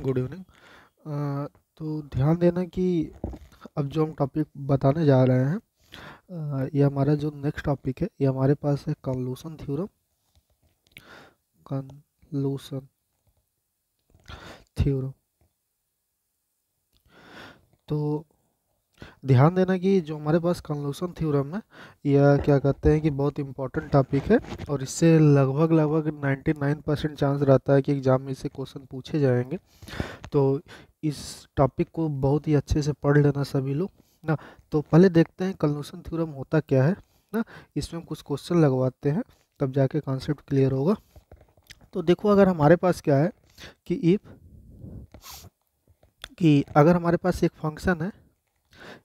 Good evening. तो ध्यान देना कि अब जो हम टॉपिक बताने जा रहे हैं, ये हमारा जो नेक्स्ट टॉपिक है, ये हमारे पास है कन्वोलुशन थ्योरम। Convolution theorem. तो ध्यान देना कि जो हमारे पास कन्वोलुशन थ्योरम है, यह क्या कहते हैं कि बहुत इंपॉर्टेंट टॉपिक है और इससे लगभग लगभग 99% चांस रहता है कि एग्जाम में इससे क्वेश्चन पूछे जाएंगे। तो इस टॉपिक को बहुत ही अच्छे से पढ़ लेना सभी लोग ना। तो पहले देखते हैं कन्वोलुशन थ्योरम होता क्या है ना। इसमें हम कुछ क्वेश्चन लगवाते हैं, तब जाके कॉन्सेप्ट क्लियर होगा। तो देखो, अगर हमारे पास क्या है कि इफ कि अगर हमारे पास एक फंक्शन है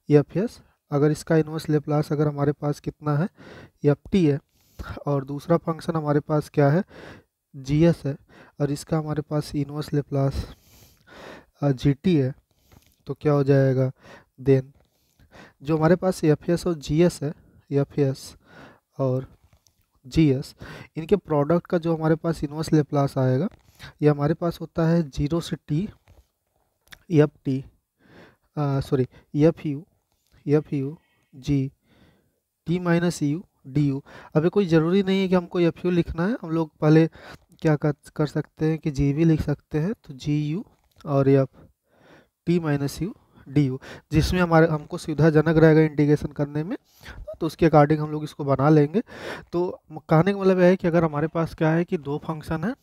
एफ एस, अगर इसका इन्वर्स लेप्लास अगर हमारे पास कितना है, एफ टी है, और दूसरा फंक्शन हमारे पास क्या है, जी एस है, और इसका हमारे पास इन्वर्स लेप्लास जी टी है, तो क्या हो जाएगा, देन जो हमारे पास एफ एस और जी एस है, एफ एस और जी एस, इनके प्रोडक्ट का जो हमारे पास इन्वर्स लेप्लास आएगा, ये हमारे पास होता है 0 से T F T, sorry, F U G T minus u d you. अभी कोई ज़रूरी नहीं है कि हमको एफ यू लिखना है, हम लोग पहले क्या कर सकते हैं कि जी भी लिख सकते हैं, तो जी यू और F T minus u d you, जिसमें हमारे हमको सुविधाजनक रहेगा इंटीग्रेशन करने में, तो उसके अकॉर्डिंग हम लोग इसको बना लेंगे। तो कहने का मतलब है कि अगर हमारे पास क्या है कि दो फंक्शन है,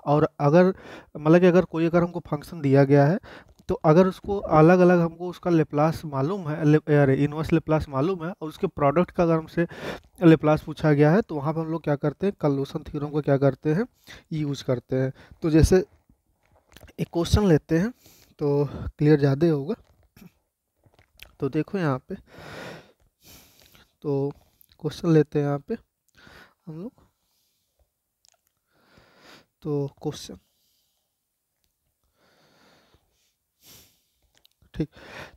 और अगर मतलब कि अगर हमको फंक्शन दिया गया है, तो अगर उसको अलग अलग हमको उसका लेप्लास मालूम है, अरे इन्वर्स लेप्लास मालूम है, और उसके प्रोडक्ट का अगर हमसे लेप्लास पूछा गया है, तो वहाँ पर हम लोग क्या करते हैं, कन्वोलुशन थ्योरम को क्या करते हैं, यूज करते हैं। तो जैसे एक क्वेश्चन लेते हैं तो क्लियर ज़्यादा होगा। तो देखो यहाँ पे, तो क्वेश्चन लेते हैं यहाँ पे हम लोग। तो क्वेश्चन, ठीक।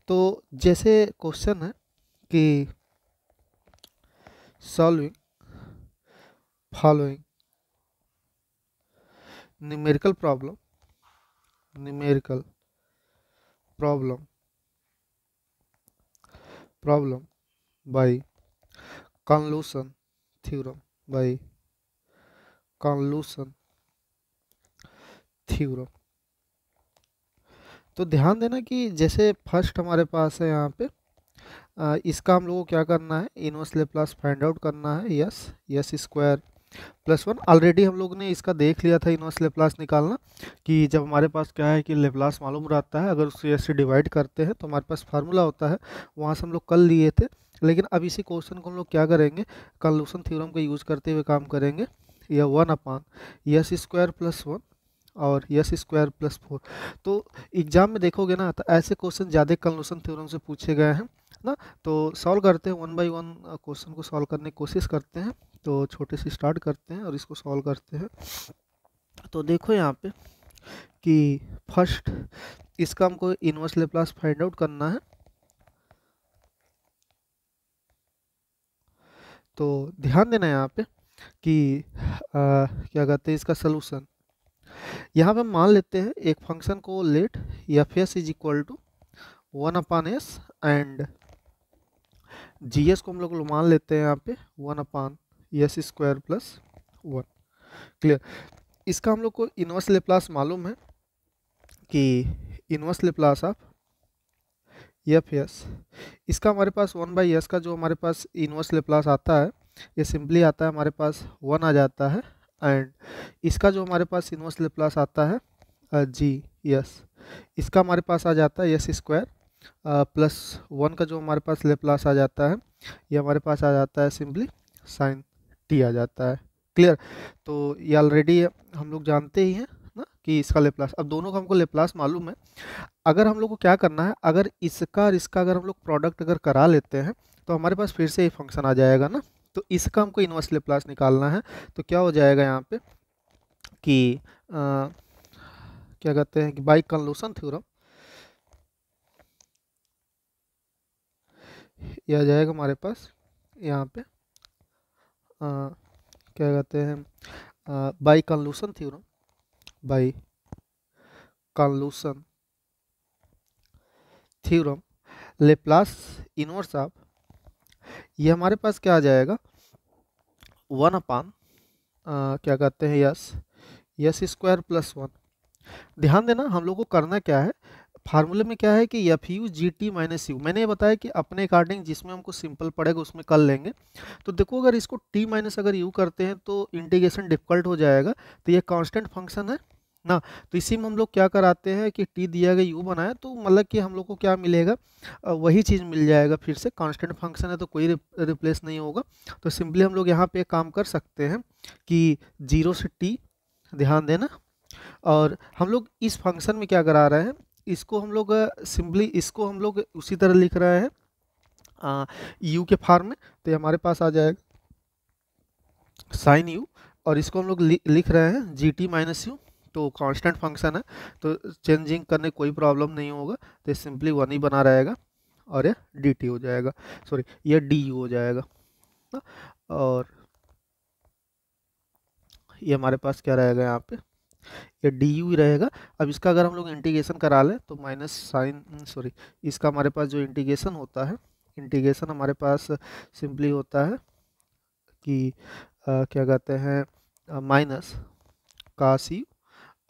तो जैसे क्वेश्चन है कि solving following numerical problem, numerical problem problem by convolution theorem, by convolution theorem. तो ध्यान देना कि जैसे फर्स्ट हमारे पास है यहाँ पे, इसका हम लोगों को क्या करना है, इन्वर्स लेप्लास फाइंड आउट करना है, yes yes square plus one. Already हम लोग ने इसका देख लिया था इन्वर्स लेप्लास निकालना, कि जब हमारे पास क्या है कि लेप्लास मालूम रहता है, अगर उससे ऐसे डिवाइड करते हैं तो हमारे पास फार्मूला होता है, वहाँ से हम लोग कर लिए थे। लेकिन अब इसी क्वेश्चन को हम लोग क्या करेंगे, कन्वोलुशन थ्योरम का यूज़ करते हुए काम करेंगे। यह 1 यस स्क्वायर प्लस वन और यस स्क्वायर प्लस 4। तो एग्जाम में देखोगे ना, तो ऐसे क्वेश्चन ज़्यादा कन्वोलुशन थ्योरम से पूछे गए हैं ना। तो सॉल्व करते हैं, वन बाय वन क्वेश्चन को सॉल्व करने की कोशिश करते हैं। तो छोटे से स्टार्ट करते हैं और इसको सॉल्व करते हैं। तो देखो यहाँ पे कि फर्स्ट इसका हमको इन्वर्स लेप्लास फाइंड आउट करना है। तो ध्यान देना यहाँ पे कि क्या कहते हैं इसका सोल्यूशन। यहाँ पे हम मान लेते हैं एक फंक्शन को, let F S is equal to 1/s and G S को हम लोग मान लेते हैं यहाँ पे 1/s स्क्वायर प्लस 1। क्लियर। इसका हम लोग को इन्वर्स लेप्लास मालूम है कि inverse Laplace of F S, इसका हमारे पास 1/s का जो हमारे पास इन्वर्स लेप्लास आता है, ये सिंपली आता है हमारे पास 1 आ जाता है। एंड इसका जो हमारे पास इन्वर्स लेप्लास आता है जी यस, इसका हमारे पास आ जाता है यस स्क्वायर प्लस 1 का जो हमारे पास लेप्लास आ जाता है, ये हमारे पास आ जाता है सिंपली साइन टी आ जाता है। क्लियर। तो ये ऑलरेडी हम लोग जानते ही हैं ना कि इसका लेप्लास, अब दोनों का हमको लेप्लास मालूम है। अगर हम लोग को क्या करना है, अगर इसका और इसका अगर हम लोग प्रोडक्ट अगर करा लेते हैं, तो हमारे पास फिर से ये फंक्शन आ जाएगा ना। तो इसका हमको इन्वर्स लेप्लास निकालना है। तो क्या हो जाएगा यहाँ पे कि क्या कहते हैं कि बाय कन्वोलुशन थ्योरम, ये आ जाएगा हमारे पास यहाँ पे क्या कहते हैं by convolution theorem, by convolution theorem Laplace inverse of, ये हमारे पास क्या आ जाएगा, 1/, क्या कहते हैं, यस स्क्वायर प्लस 1। ध्यान देना हम लोग को करना क्या है, फार्मूले में क्या है कि F U G T minus you, मैंने ये बताया कि अपने अकॉर्डिंग जिसमें हमको सिंपल पड़ेगा उसमें कर लेंगे। तो देखो अगर इसको टी माइनस अगर यू करते हैं तो इंटीग्रेशन डिफिकल्ट हो जाएगा, तो ये कांस्टेंट फंक्शन है ना, तो इसी में हम लोग क्या कराते हैं कि टी दिया गया यू बनाया, तो मतलब कि हम लोग को क्या मिलेगा, वही चीज़ मिल जाएगा, फिर से कांस्टेंट फंक्शन है तो कोई रिप्लेस नहीं होगा। तो सिंपली हम लोग यहाँ पे काम कर सकते हैं कि 0 से टी, ध्यान देना, और हम लोग इस फंक्शन में क्या करा रहे हैं, इसको हम लोग सिंपली इसको हम लोग उसी तरह लिख रहे हैं यू के फॉर्म में, तो ये हमारे पास आ जाएगा साइन यू, और इसको हम लोग लिख रहे हैं जी टी माइनस यू, तो कांस्टेंट फंक्शन है तो चेंजिंग करने कोई प्रॉब्लम नहीं होगा, तो ये सिंपली 1 ही बना रहेगा, और ये डी टी हो जाएगा, सॉरी ये डी यू हो जाएगा ना, और ये हमारे पास क्या रहेगा यहाँ पे, ये डी यू ही रहेगा। अब इसका अगर हम लोग इंटीग्रेशन करा लें तो माइनस साइन, सॉरी, इसका हमारे पास जो इंटीग्रेशन होता है, इंटीग्रेशन हमारे पास सिंपली होता है कि क्या कहते हैं, माइनस कास यू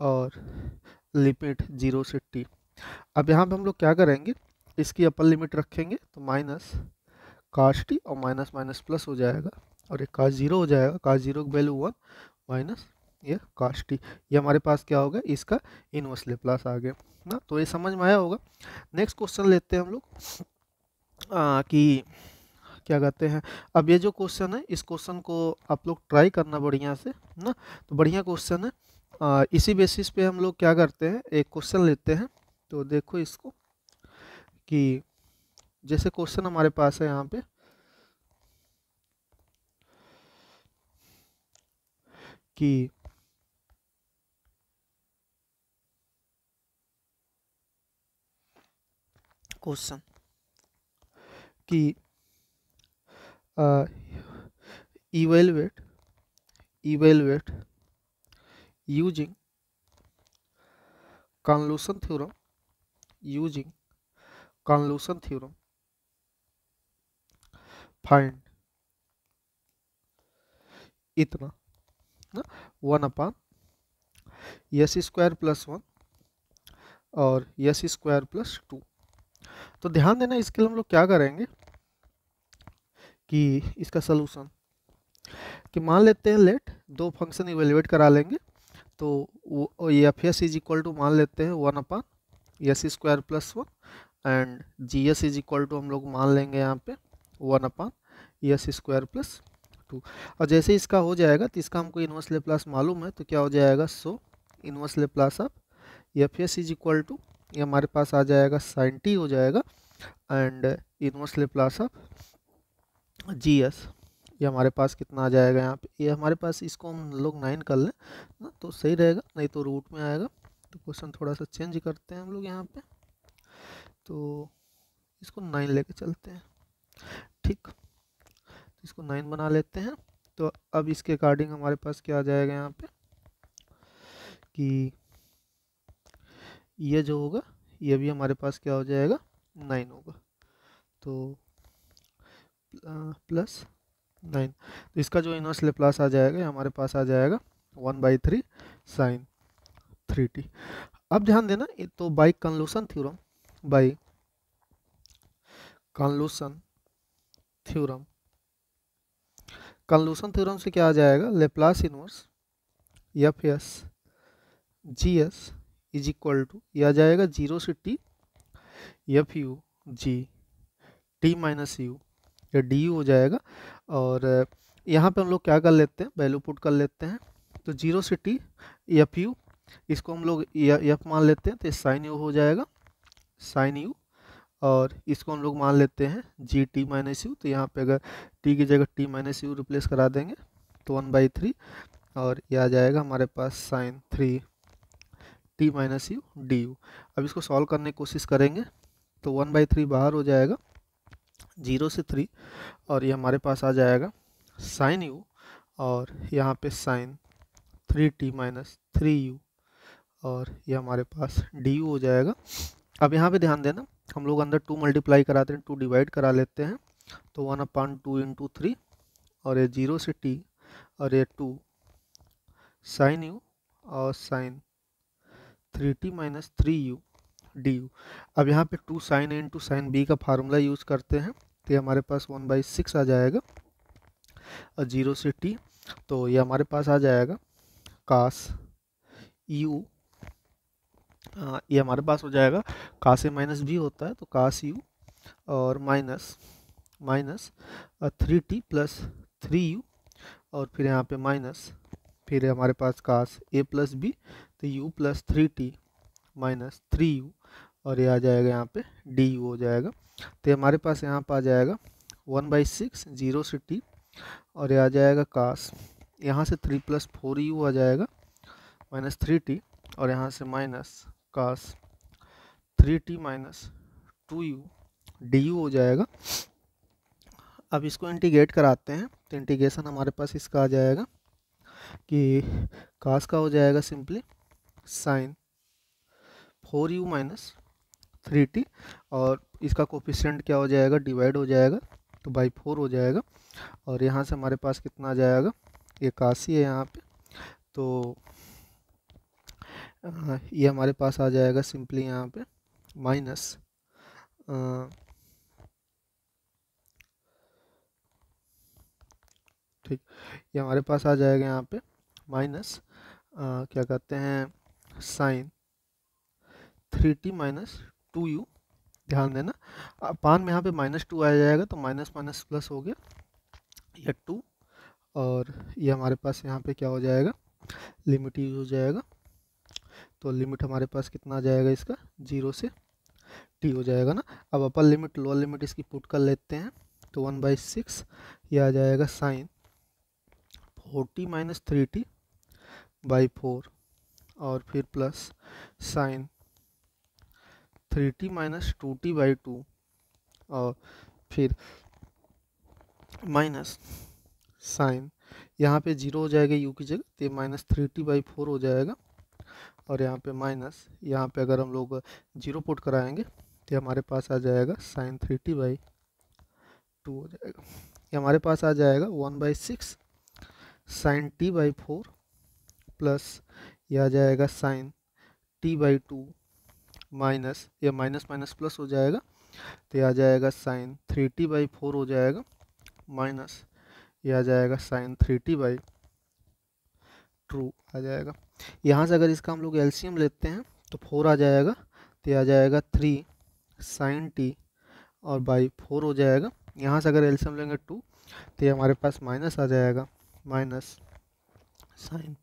और लिमिट 0 से टी। अब यहाँ पे हम लोग क्या करेंगे, इसकी अपर लिमिट रखेंगे तो माइनस कास टी और माइनस माइनस प्लस हो जाएगा, और ये कास 0 हो जाएगा, कास 0 की वैल्यू 1 माइनस ये कास टी, ये हमारे पास क्या होगा, इसका इनवर्स लेप्लास आ गया ना, तो ये समझ में आया होगा। नेक्स्ट क्वेश्चन लेते हैं हम लोग कि क्या कहते हैं, अब ये जो क्वेश्चन है इस क्वेश्चन को आप लोग ट्राई करना बढ़िया से ना, तो बढ़िया क्वेश्चन है। इसी बेसिस पे हम लोग क्या करते हैं, एक क्वेश्चन लेते हैं, तो देखो इसको कि जैसे क्वेश्चन हमारे पास है यहाँ पे कि क्वेश्चन कि evaluate using convolution theorem find इतना ना 1/, यस स्क्वायर प्लस 1 और यस स्क्वायर प्लस 2। तो ध्यान देना इसके लिए हम लोग क्या करेंगे कि इसका सलूशन कि मान लेते हैं, लेट दो फंक्शन इवेल्युएट करा लेंगे, तो F S is equal to मान लेते हैं 1/, S square plus 1 and G S is equal to हम लोग मान लेंगे यहाँ पे 1/, यस स्क्वायर प्लस 2। और जैसे इसका हो जाएगा तो इसका हमको इनवर्स लेप्लास मालूम है, तो क्या हो जाएगा, so inverse Laplace of F S is equal to, ये हमारे पास आ जाएगा साइन टी हो जाएगा, and inverse Laplace of G S, ये हमारे पास कितना आ जाएगा यहाँ पे, ये हमारे पास इसको हम लोग 9 कर लें ना तो सही रहेगा, नहीं तो रूट में आएगा। तो क्वेश्चन थोड़ा सा चेंज करते हैं हम लोग यहाँ पे, तो इसको 9 लेके चलते हैं, ठीक, इसको 9 बना लेते हैं। तो अब इसके अकॉर्डिंग हमारे पास क्या आ जाएगा यहाँ पे कि ये जो होगा ये भी हमारे पास क्या हो जाएगा, 9 होगा, तो प्लस 9, तो इसका जो इनवर्स लेप्लास आ जाएगा हमारे पास आ जाएगा 1/3 साइन 3t। अब ध्यान देना, तो बाई कन्वोल्यूशन थ्योरम से क्या आ जाएगा, Laplace inverse F S G S is equal to, यह आ जाएगा 0 से T F U G T minus U, या डी यू हो जाएगा। और यहाँ पे हम लोग क्या कर लेते हैं, वैल्यू पुट कर लेते हैं, तो 0 से टी एफ यू, इसको हम लोग एफ मान लेते हैं, तो साइन यू हो जाएगा, साइन यू, और इसको हम लोग मान लेते हैं जी टी माइनस यू, तो यहाँ पे अगर टी की जगह टी माइनस यू रिप्लेस करा देंगे तो 1/3, और ये आ जाएगा हमारे पास sine 3 t minus u d u. अब इसको सॉल्व करने की कोशिश करेंगे, तो 1/3 बाहर हो जाएगा 0 से 3, और ये हमारे पास आ जाएगा साइन यू, और यहाँ पे साइन 3t माइनस 3u, और ये हमारे पास डी यू हो जाएगा। अब यहाँ पे ध्यान देना, हम लोग अंदर 2 मल्टीप्लाई कराते हैं, 2 डिवाइड करा लेते हैं, तो 1/2 इंटू 3, और ये 0 से t, और ये 2 साइन u और sine 3t minus 3u du। अब यहाँ पे 2 sine a into sine b का फार्मूला यूज़ करते हैं, तो ये हमारे पास 1/6 आ जाएगा, और 0 से t, तो ये हमारे पास आ जाएगा कास u, ये हमारे पास हो जाएगा कास ए माइनस बी होता है, तो कास यू, और minus minus 3t plus 3u, और फिर यहाँ पे माइनस, फिर हमारे पास कास ए प्लस बी, तो u plus 3t minus 3u, और ये आ जाएगा यहाँ पे du हो जाएगा। तो ये हमारे पास यहाँ पर आ जाएगा 1/6 0 से t, और ये आ जाएगा कास, यहाँ से 3 प्लस 4u आ जाएगा माइनस 3t, और यहाँ से minus cos 3t minus 2u du हो जाएगा। अब इसको इंटीग्रेट कराते हैं, तो इंटीग्रेशन हमारे पास इसका आ जाएगा कि कास का हो जाएगा simply sign 4u minus 3t, और इसका कोफिशिएंट क्या हो जाएगा, डिवाइड हो जाएगा, तो बाई 4 हो जाएगा, और यहाँ से हमारे पास कितना आ जाएगा, ये काशी है यहाँ पे, तो ये हमारे पास आ जाएगा सिंपली यहाँ पे माइनस ठीक, ये हमारे पास आ जाएगा यहाँ पे माइनस क्या कहते हैं साइन 3t माइनस 2u, ध्यान देना पान में यहाँ पे -2 आ जाएगा, तो माइनस माइनस प्लस हो गया, ये 2, और ये हमारे पास यहाँ पे क्या हो जाएगा, लिमिट यूज हो जाएगा, तो लिमिट हमारे पास कितना आ जाएगा इसका 0 से t हो जाएगा ना। अब अपर लिमिट लोअर लिमिट इसकी पुट कर लेते हैं, तो 1/6 ये आ जाएगा sign 4t minus 3t by 4, और फिर plus sign 3t minus 2t by 2, और फिर माइनस साइन यहाँ पे 0 हो जाएगा u की जगह, तो माइनस 3t बाई 4 हो जाएगा, और यहाँ पे माइनस, यहाँ पे अगर हम लोग 0 पुट कराएंगे तो हमारे पास आ जाएगा साइन 3t बाई 2 हो जाएगा। ये हमारे पास आ जाएगा 1/6 साइन t बाई 4 प्लस ये आ जाएगा साइन t बाई 2 माइनस, ये माइनस माइनस प्लस हो जाएगा, तो ये आ जाएगा साइन 3t बाई 4 हो जाएगा, माइनस ये आ जाएगा साइन 3t बाई 2 आ जाएगा। यहाँ से अगर इसका हम लोग एलसीएम लेते हैं तो 4 आ जाएगा, तो ये आ जाएगा 3 साइन t और बाई 4 हो जाएगा। यहाँ से अगर एलसीएम लेंगे 2, तो ये हमारे पास माइनस आ जाएगा, माइनस साइन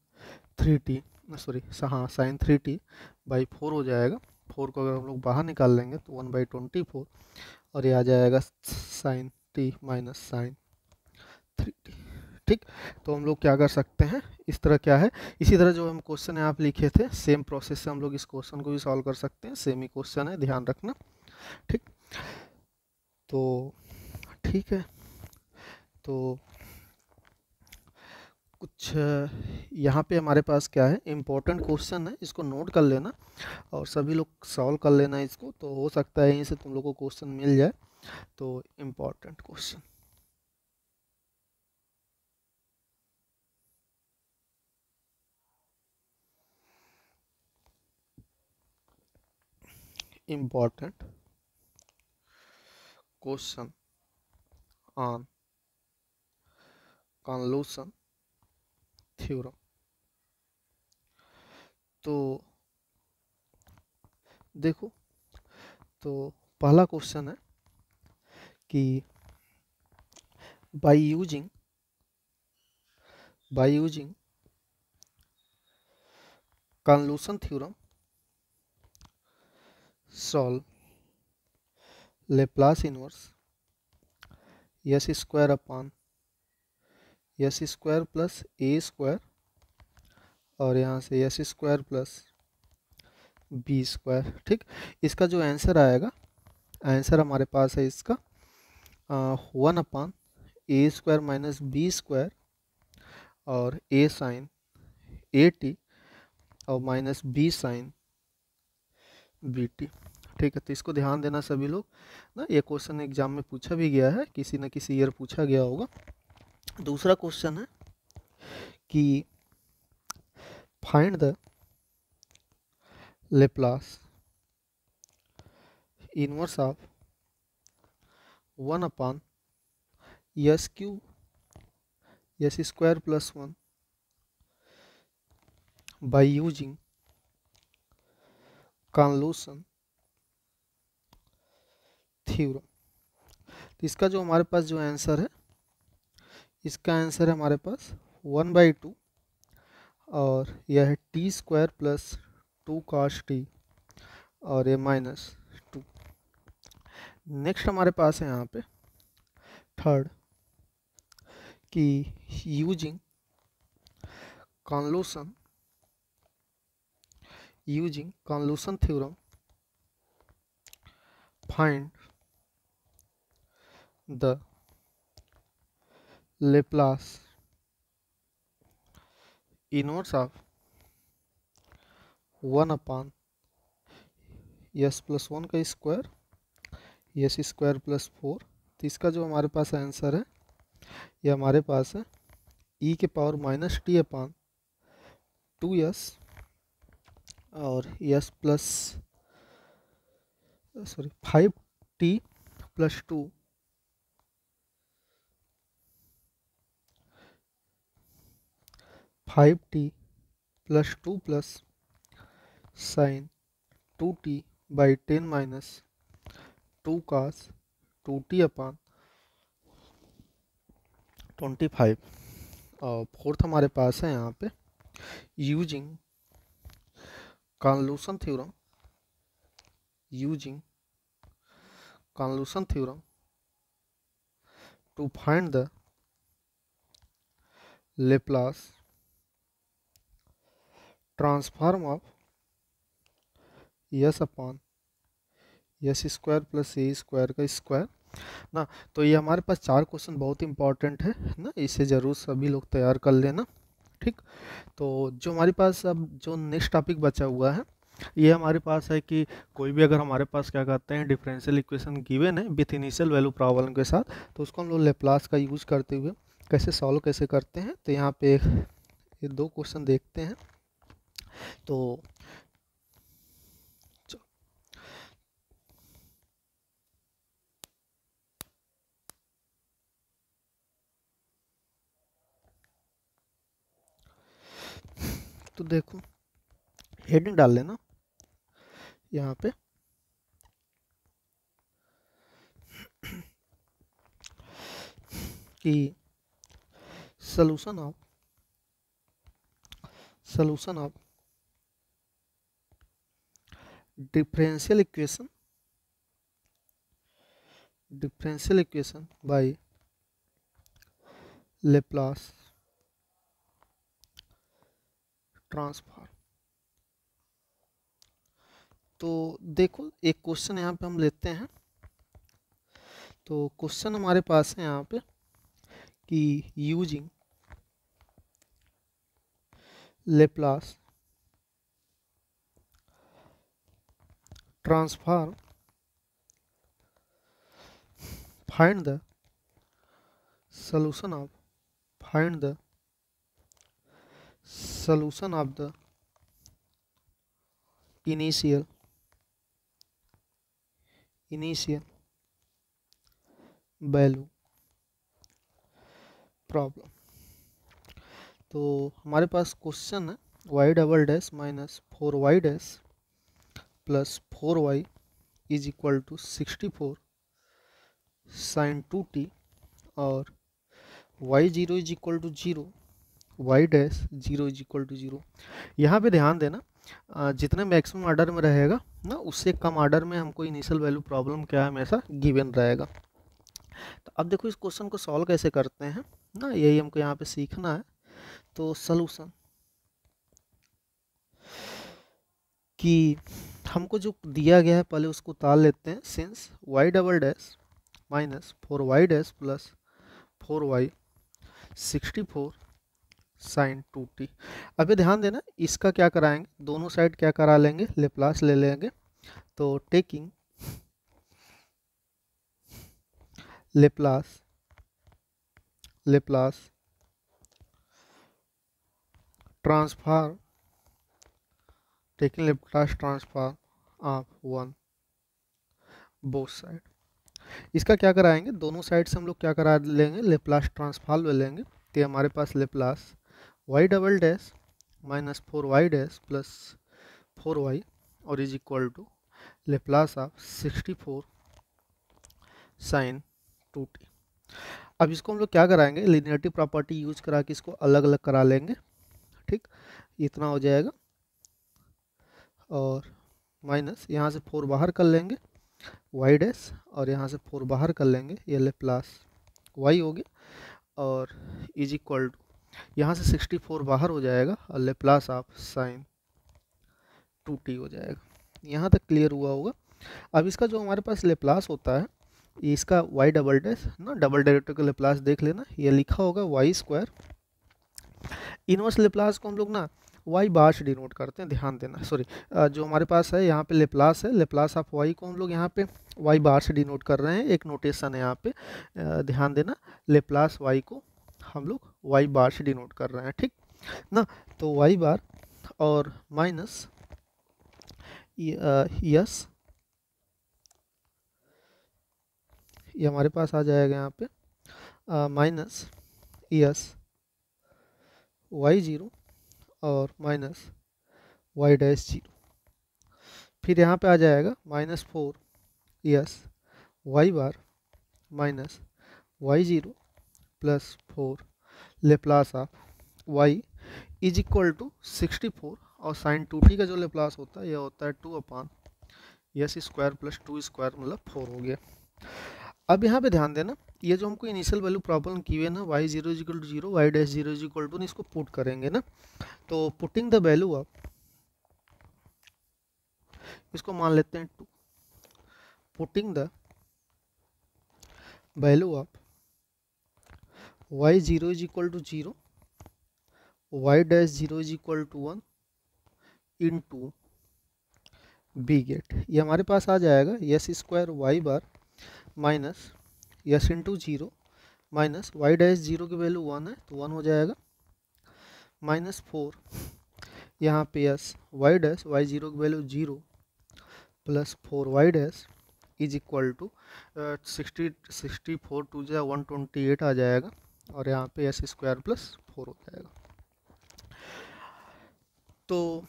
3t, सॉरी हाँ साइन 3t बाई 4 हो जाएगा। 4 को अगर हम लोग बाहर निकाल लेंगे तो 1/24, और ये आ जाएगा sign t minus sign 3t। ठीक, तो हम लोग क्या कर सकते हैं, इस तरह क्या है, इसी तरह जो हम क्वेश्चन यहाँ पे लिखे थे सेम प्रोसेस से हम लोग इस क्वेश्चन को भी सॉल्व कर सकते हैं, सेम ही क्वेश्चन है, ध्यान रखना। ठीक, तो ठीक है, तो कुछ यहाँ पे हमारे पास क्या है, इम्पोर्टेंट क्वेश्चन है, इसको नोट कर लेना और सभी लोग सॉल्व कर लेना इसको, तो हो सकता है यहीं से तुम लोग को क्वेश्चन मिल जाए। तो important question, important question on convolution theorem. तो देखो, तो पहला क्वेश्चन है कि by using convolution theorem solve Laplace inverse S square upon S square plus A square, और यहाँ से S square plus B square. ठीक, इसका जो आंसर आएगा, आंसर हमारे पास है इसका 1/a² माइनस बी स्क्वायर और a साइन ए टी और minus B sine B T. ठीक है, तो इसको ध्यान देना सभी लोग ना, ये क्वेश्चन एग्जाम में पूछा भी गया है, किसी न किसी ईयर पूछा गया होगा। दूसरा क्वेश्चन है कि find the Laplace inverse of 1 upon S cube S square plus 1 bye using convolution theorem. तो इसका जो हमारे पास जो आंसर है, इसका आंसर है हमारे पास 1/2 और यह है T square plus 2 cos t और ये -2। नेक्स्ट हमारे पास है यहाँ पे थर्ड कि using convolution theorem find the Laplace inverse of 1 upon S plus 1 का स्क्वायर एस स्क्वायर प्लस 4। तो इसका जो हमारे पास आंसर है, ये हमारे पास है ई के पावर -t अपॉन 2s और s plus 5t plus 2 5t plus 2 plus sine 2t by 10 minus 2 cos 2t upon 25। और फोर्थ हमारे पास है यहाँ पे using convolution theorem to find the Laplace transform of S upon S square plus A square का square ना। तो ये हमारे पास 4 क्वेश्चन बहुत इंपॉर्टेंट है ना, इसे ज़रूर सभी लोग तैयार कर लेना। ठीक, तो जो हमारे पास अब जो नेक्स्ट टॉपिक बचा हुआ है, ये हमारे पास है कि कोई भी अगर हमारे पास क्या कहते हैं डिफरेंशियल इक्वेशन गिवन है विथ इनिशियल वैल्यू प्रॉब्लम के साथ, तो उसको हम लोग लेप्लास का यूज़ करते हुए कैसे सॉल्व कैसे करते हैं। तो यहाँ पे ये 2 क्वेश्चन देखते हैं। तो देखो हेडिंग डाल लेना यहाँ पे कि solution of differential equation by Laplace transform. तो देखो एक क्वेश्चन यहाँ पे हम लेते हैं। तो क्वेश्चन हमारे पास है यहाँ पे कि using Laplace transform find the solution of the initial value problem. तो हमारे पास क्वेश्चन है y double dash minus 4y dash plus 4y is equal to 64 sine 2t और y0 is equal to 0 y dash 0 is equal to 0। यहाँ पे ध्यान देना जितने मैक्सिमम ऑर्डर में रहेगा ना, उससे कम ऑर्डर में हमको इनिशियल वैल्यू प्रॉब्लम क्या है हमेशा गिवन रहेगा। तो अब देखो इस क्वेश्चन को सॉल्व कैसे करते हैं ना, यही हमको यहाँ पे सीखना है। तो सॉल्यूशन कि हमको जो दिया गया है पहले उसको उतार लेते हैं। Since y double dash minus 4y dash plus 4y 64 sine 2t। अभी ध्यान देना इसका क्या कराएंगे, दोनों साइड क्या करा लेंगे, लेप्लास ले लेंगे। तो taking Laplace transform taking Laplace transform of one both side. इसका क्या कराएंगे, दोनों साइड से हम लोग क्या करा लेंगे, लेप्लास ट्रांसफॉर्म ले लेंगे। तो हमारे पास Laplace y double dash minus 4y dash plus 4y और is equal to Laplace of 64 sine 2t। अब इसको हम लोग क्या कराएंगे, लिनियरिटी प्रॉपर्टी यूज करा के इसको अलग अलग करा लेंगे। ठीक, इतना हो जाएगा और माइनस यहाँ से 4 बाहर कर लेंगे y डैश और यहाँ से 4 बाहर कर लेंगे, ये लेप्लास y हो गया और इज इक्वल टू यहाँ से 64 बाहर हो जाएगा और लेप्लास ऑफ साइन 2t हो जाएगा। यहाँ तक क्लियर हुआ होगा। अब इसका जो हमारे पास लेप्लास होता है, इसका y डबल डैश ना, डबल डेरिवेटिव का लेप्लास देख लेना, ये लिखा होगा y स्क्वायर। इनवर्स लेप्लास को हम लोग ना y बार से डिनोट करते हैं, ध्यान देना। सॉरी, जो हमारे पास है यहाँ पे लेप्लास है, लेप्लास ऑफ y को हम लोग यहाँ पे y बार से डिनोट कर रहे हैं। एक नोटेशन है यहाँ पे, ध्यान देना, लेप्लास y को हम लोग y बार से डिनोट कर रहे हैं, ठीक ना। तो y बार और माइनस यस, ये हमारे पास आ जाएगा यहाँ पे माइनस यस y0 और माइनस y डैश 0। फिर यहाँ पे आ जाएगा minus 4 S y bar minus y0 plus 4 Laplace of y is equal to 64 और साइन 2t का जो लेप्लास होता है यह होता है 2 अपान यस स्क्वायर प्लस 2 स्क्वायर मतलब 4 हो गया। अब यहाँ पे ध्यान देना, ये जो हमको इनिशियल वैल्यू प्रॉब्लम की हुई है ना, y0 is equal to 0, y dash 0 is equal to, इसको पुट करेंगे ना। तो पुटिंग द वैल्यू ऑफ, इसको मान लेते हैं 2, putting the value of y0 is equal to 0, y dash 0 is equal to 1 into B get, ये हमारे पास आ जाएगा s square y bar minus s into 0 minus y dash 0 की वैल्यू 1 है तो 1 हो जाएगा, माइनस 4 यहाँ पे यस y डैश y0 की value 0 plus 4y dash is equal to 64 टू जा 128 आ जाएगा और यहाँ पे यस स्क्वायर प्लस 4 हो जाएगा। तो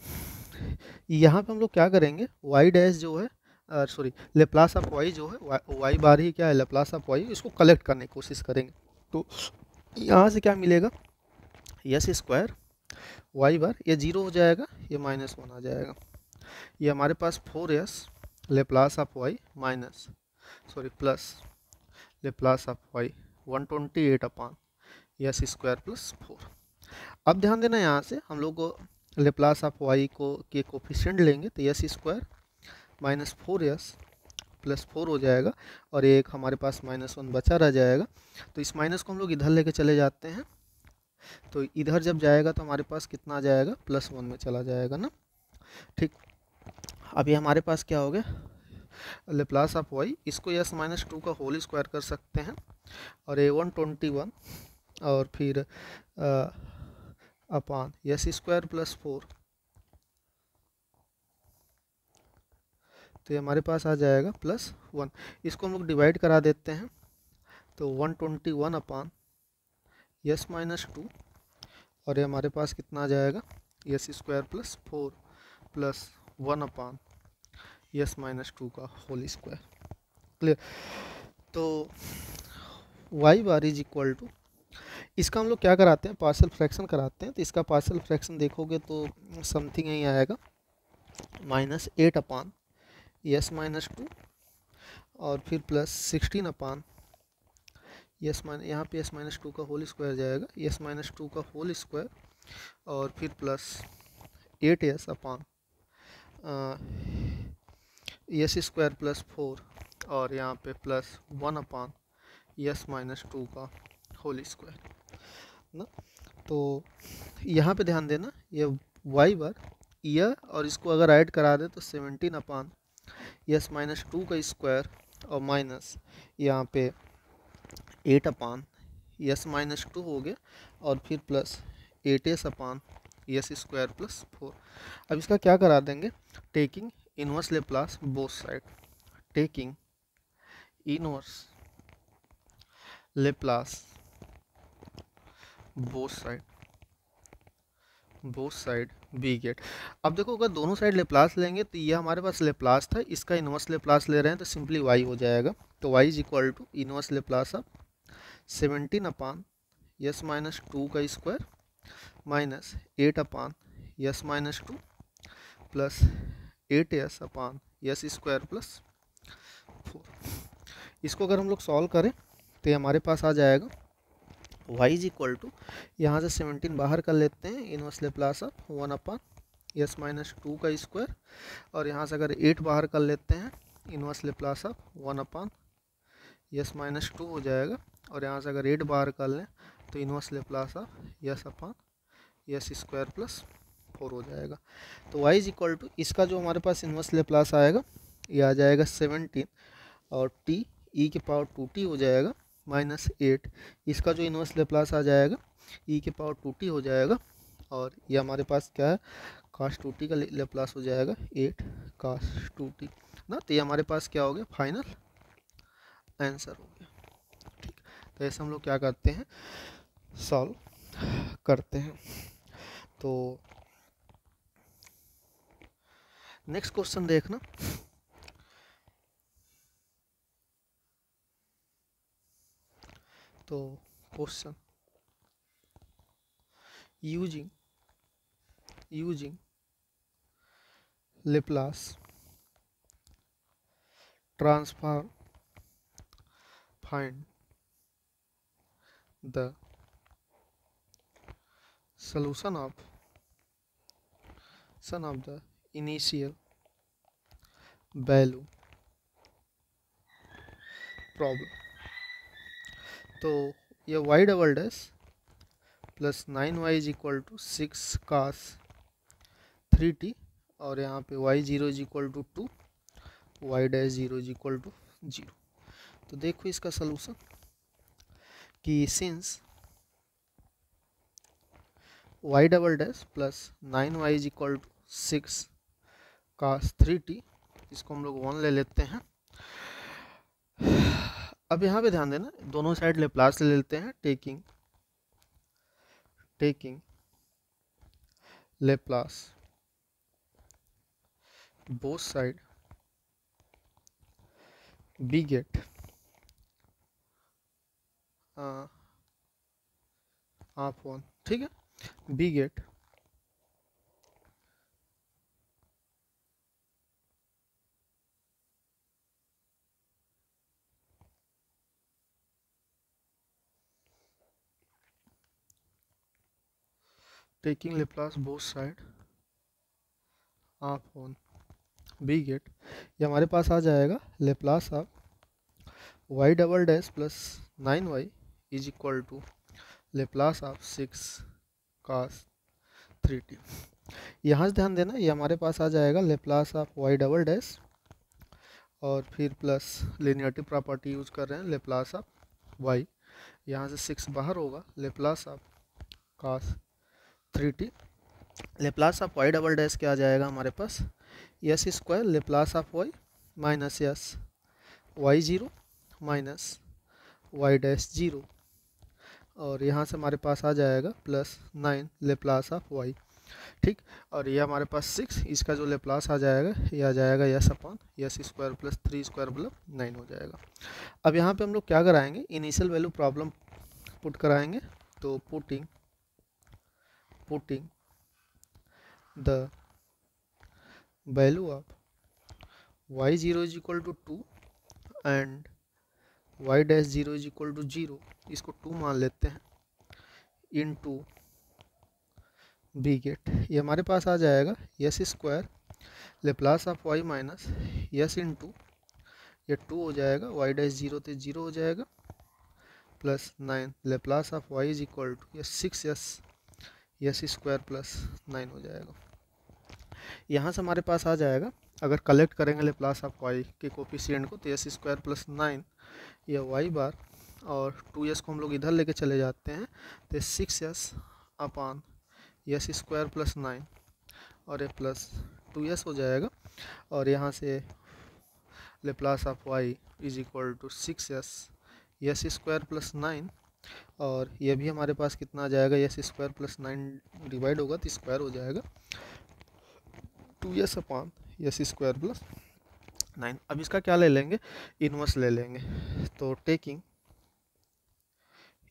यहाँ पे हम लोग क्या करेंगे, y डैश जो है सॉरी लेप्लास ऑफ y जो है y बार ही क्या है लेप्लास ऑफ y, इसको कलेक्ट करने की कोशिश करेंगे। तो यहाँ से क्या मिलेगा, यस स्क्वायर y बार ये 0 हो जाएगा, ये माइनस 1 आ जाएगा, ये हमारे पास 4s Laplace of y minus sorry plus Laplace of y 128 upon s square plus 4। अब ध्यान देना, यहाँ से हम लोग लेप्लास ऑफ y को के कोफिशिएंट लेंगे तो yes square minus 4s plus 4 हो जाएगा और एक हमारे पास माइनस 1 बचा रह जाएगा। तो इस माइनस को हम लोग इधर लेके चले जाते हैं, तो इधर जब जाएगा तो हमारे पास कितना आ जाएगा, +1 में चला जाएगा ना। ठीक, अब ये हमारे पास क्या हो गया, लेप्लास ऑफ y, इसको यस माइनस 2 का होल स्क्वायर कर सकते हैं और ये 121 और फिर अपान यस स्क्वायर प्लस 4, तो ये हमारे पास आ जाएगा +1। इसको हम लोग डिवाइड करा देते हैं तो 121 अपान यस माइनस 2 और ये हमारे पास कितना आ जाएगा, s square plus 4 plus 1 upon s minus 2 का होल स्क्वायर। क्लियर। तो y bar is equal to, इसका हम लोग क्या कराते हैं, पार्शियल फ्रैक्शन कराते हैं। तो इसका पार्शियल फ्रैक्शन देखोगे तो समथिंग यही आएगा -8 अपान यस माइनस 2 और फिर प्लस 16 अपान यस माइनस, यहाँ पे यस माइनस 2 का होल स्क्वायर जाएगा, यस माइनस 2 का होल स्क्वायर और फिर plus 8s upon s square plus 4 और यहाँ पे प्लस 1 अपान यस माइनस 2 का होल स्क्वायर ना। तो यहाँ पे ध्यान देना, ये y बार यह और इसको अगर ऐड करा दे तो 17 अपान यस माइनस टू का स्क्वायर और माइनस यहाँ पे 8 अपान यस माइनस टू हो गया और फिर plus 8s upon s square plus 4। अब इसका क्या करा देंगे, taking inverse Laplace both side, taking inverse Laplace both side we get. अब देखो अगर दोनों साइड लेप्लास लेंगे तो ये हमारे पास लेप्लास था, इसका इनवर्स लेप्लास ले रहे हैं तो सिंपली वाई हो जाएगा। तो y is equal to inverse Laplace of 17 upon s minus two का square minus 8 upon s minus two plus 8s upon s square plus 4। इसको अगर हम लोग सॉल्व करें तो ये हमारे पास आ जाएगा y इज इक्वल टू, यहाँ से 17 बाहर कर लेते हैं, inverse Laplace of 1 upon s minus two का स्क्वायर और यहाँ से अगर 8 बाहर कर लेते हैं, inverse Laplace of 1 upon s minus to हो जाएगा और यहाँ से अगर 8 बाहर कर लें तो inverse Laplace of yes upon s square plus 4 हो जाएगा। तो y इज इक्वल टू, इसका जो हमारे पास इनवर्स लेप्लास आएगा ये आ जाएगा 17 और t e के पावर 2t हो जाएगा माइनस 8, इसका जो इनवर्स लेप्लास आ जाएगा e के पावर 2t हो जाएगा और ये हमारे पास क्या है, cos 2t का लेप्लास हो जाएगा 8 cos 2t ना। तो ये हमारे पास क्या हो गया, फाइनल आंसर हो गया। ठीक, तो ऐसे हम लोग क्या करते हैं, सॉल्व करते हैं। तो नेक्स्ट क्वेश्चन देखना, तो question using Laplace transform find the solution of the initial value problem। तो ये y double dash plus 9y is equal to 6 cos 3t और यहाँ पे y zero is equal to 2, y dash zero is equal to 0। तो देखो इसका solution कि since y double dash plus 9y is equal to 6 cos 3t, इसको हम लोग 1 ले लेते हैं। अब यहाँ पे ध्यान देना, दोनों साइड लेप्लास ले लेते हैं, taking Laplace both side we get आप 1, ठीक है, we get taking Laplace both side of 1 we get, ये हमारे पास आ जाएगा Laplace of y double dash plus 9y is equal to Laplace of 6 cos 3t। यहाँ से ध्यान देना, ये हमारे पास आ जाएगा Laplace of y double dash और फिर प्लस लिनियरिटी प्रॉपर्टी यूज कर रहे हैं, लेप्लास ऑफ y, यहाँ से 6 बाहर होगा, Laplace of cos 3t, Laplace of y double dash क्या आ जाएगा हमारे पास, s square Laplace of y minus s y zero minus y dash zero और यहाँ से हमारे पास आ जाएगा प्लस 9 लेप्लास ऑफ y। ठीक, और ये हमारे पास 6, इसका जो लेप्लास आ जाएगा ये आ जाएगा yes upon yes square plus 3 square मतलब 9 हो जाएगा। अब यहाँ पे हम लोग क्या कराएंगे, इनिशियल वैल्यू प्रॉब्लम पुट कराएंगे। तो putting the value of y0 is equal to 2 and y dash 0 is equal to 0, इसको 2 मान लेते हैं, इनटू बी गेट, ये हमारे पास आ जाएगा s square Laplace of y minus s into ये 2 हो जाएगा, y डैश 0 तो 0 हो जाएगा plus 9 Laplace of y is equal to ये 6 यस स्क्वायर प्लस 9 हो जाएगा। यहाँ से हमारे पास आ जाएगा अगर कलेक्ट करेंगे लेप्लास ऑफ वाई के कोफिशिएंट को, तो एस स्क्वायर प्लस 9 या वाई बार, और 2s को हम लोग इधर लेके चले जाते हैं तो 6s अपान एस स्क्वायर प्लस 9 और ये प्लस 2s हो जाएगा, और यहाँ से Laplace of y is equal to 6s s square plus 9, और ये भी हमारे पास कितना आ जाएगा, एस स्क्वायर प्लस 9 डिवाइड होगा तो स्क्वायर हो जाएगा 2s अपान एस स्क्वायर प्लस 9। अब इसका क्या ले लेंगे, इनवर्स ले लेंगे। तो taking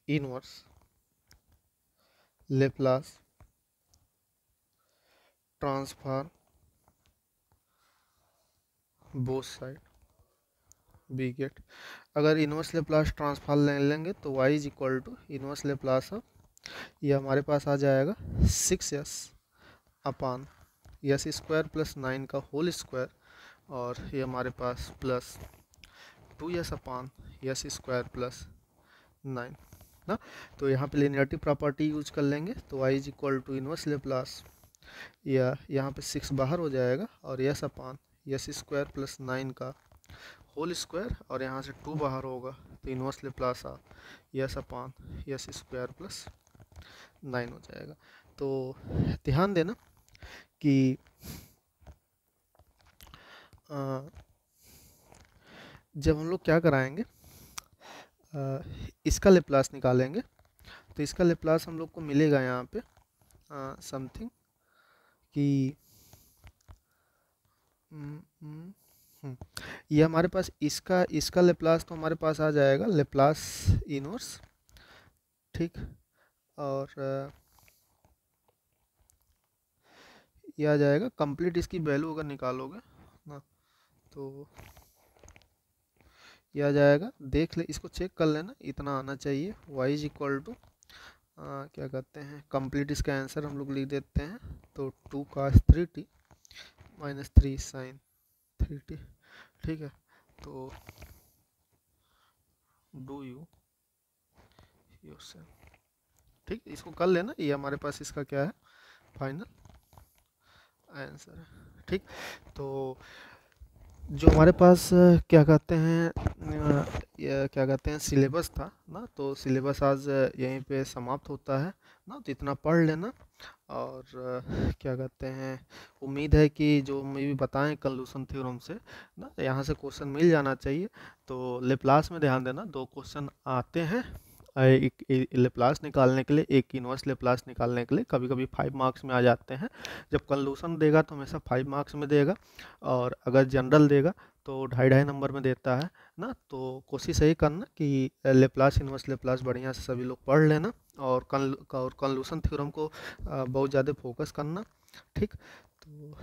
inverse Laplace transform both side we get, अगर इनवर्स लेप्लास ट्रांसफॉर्म ले लेंगे तो y is equal to inverse Laplace of, ये हमारे पास आ जाएगा 6s अपान एस स्क्वायर प्लस 9 का होल स्क्वायर, और ये हमारे पास प्लस 2s अपान एस स्क्वायर प्लस 9 ना। तो यहाँ पे लिनियरिटी प्रॉपर्टी यूज कर लेंगे, तो y is equal to inverse Laplace, या यहाँ पे 6 बाहर हो जाएगा, और s upon s square plus 9 का होल स्क्वायर, और यहाँ से 2 बाहर होगा तो इनवर्स लेप्लास एस अपान एस स्क्वायर प्लस 9 हो जाएगा। तो ध्यान देना कि जब हम लोग क्या कराएंगे, इसका लेप्लास निकालेंगे, तो इसका लेप्लास हम लोग को मिलेगा यहाँ पे समथिंग कि ये हमारे पास इसका लेप्लास तो हमारे पास आ जाएगा लेप्लास इनवर्स, ठीक, और ये आ जाएगा कंप्लीट इसकी वैल्यू अगर निकालोगे ना, तो ये आ जाएगा, देख ले इसको चेक कर लेना, इतना आना चाहिए। y इज इक्वल टू क्या कहते हैं, कंप्लीट इसका आंसर हम लोग लिख देते हैं, तो 2 cos 3t minus 3 sin 3t, ठीक है। तो डू यू योरसेल्फ, ठीक, इसको कर लेना, ये हमारे पास इसका क्या है, फाइनल आंसर है, ठीक। तो जो हमारे पास क्या कहते हैं क्या कहते हैं सिलेबस था ना, तो सिलेबस आज यहीं पे समाप्त होता है ना, तो इतना पढ़ लेना, और क्या कहते हैं उम्मीद है कि जो मैं भी बताएं कंक्लूजन थ्योरम से ना, यहाँ से क्वेश्चन मिल जाना चाहिए। तो लेप्लास में ध्यान देना, 2 क्वेश्चन आते हैं, एक लेप्लास निकालने के लिए, एक इनवर्स लेप्लास निकालने के लिए, कभी कभी 5 मार्क्स में आ जाते हैं। जब कंक्लूजन देगा तो हमेशा 5 मार्क्स में देगा, और अगर जनरल देगा तो 2.5 नंबर में देता है ना। तो कोशिश यही करना कि लेप्लास इनवर्स लेप्लास बढ़िया से सभी लोग पढ़ लेना, और कंक्लूजन थ्योरम को बहुत ज़्यादा फोकस करना, ठीक। तो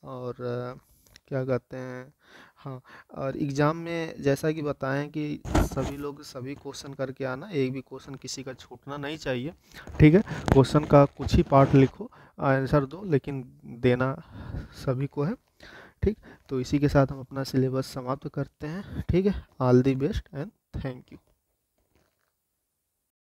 और क्या कहते हैं, हाँ, और एग्ज़ाम में जैसा कि बताएं कि सभी लोग सभी क्वेश्चन करके आना, एक भी क्वेश्चन किसी का छूटना नहीं चाहिए, ठीक है। क्वेश्चन का कुछ ही पार्ट लिखो, आंसर दो, लेकिन देना सभी को है, ठीक। तो इसी के साथ हम अपना सिलेबस समाप्त करते हैं, ठीक है। All the best and thank you.